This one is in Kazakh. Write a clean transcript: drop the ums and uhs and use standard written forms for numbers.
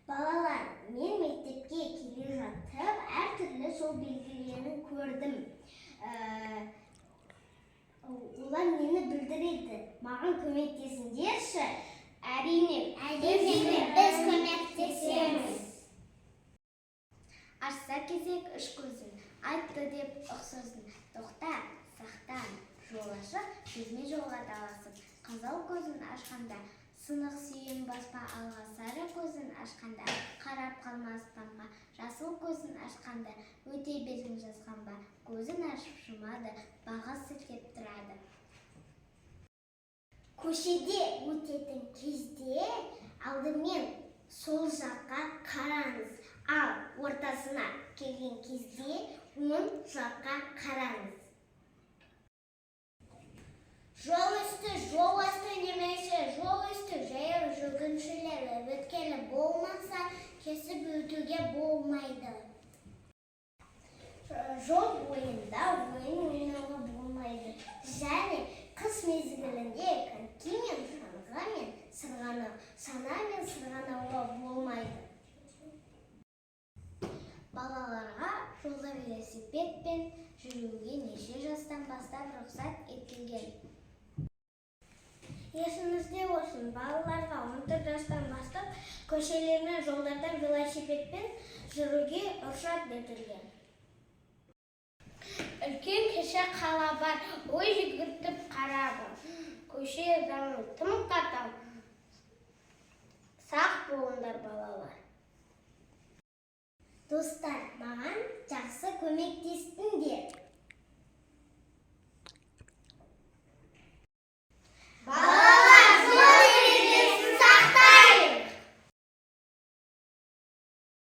Balalar, men mektepke келе жатып, әртүрлі жол белгілерін көрдім. Олар нені білдіреді? Маған көмектесіңдерші? Әрине, біз көмектесеміз. Ашса кезек үш көзін, айтты деп ұқсасын. Тоқта, сақтан, жол ашық, кезме жолға даласып. Қызыл көзін ашқанда, сынық сүйен баспа алға, сары көзін ашқанда, қарап қалмаспанға, жасыл көзін ашқанда, өте берсін жазғанба, көзін ашып жұмады, баға сілтеп тұрады. Көшеде өтетін кезде алдымен сол жаққа қараңыз, ал ортасына келген кезде оң жаққа қараңыз. Жол үсті немесе жол үсті жаяу жүргіншілер өткелі болмаса, кесіп өтуге болмайды. Жол бойында ойын ойнауға болмайды. Және қыс мезгілінде конькимен, санамен сырғанауға болмайды. Балаларға жолда велосипедпен жүруге неше жастан бастап рұқсат етілген? Есіңізде болсын, балаларға 14 жастан бастап көшелер мен жолдарда велосипедпен жүруге рұқсат етілген. Үлкен кіші қала бар, ой жүгіртіп қарады. Көше заңы тым қатал. Сақ болыңдар, балалар. Достар, маған жақсы көмектестіңдер.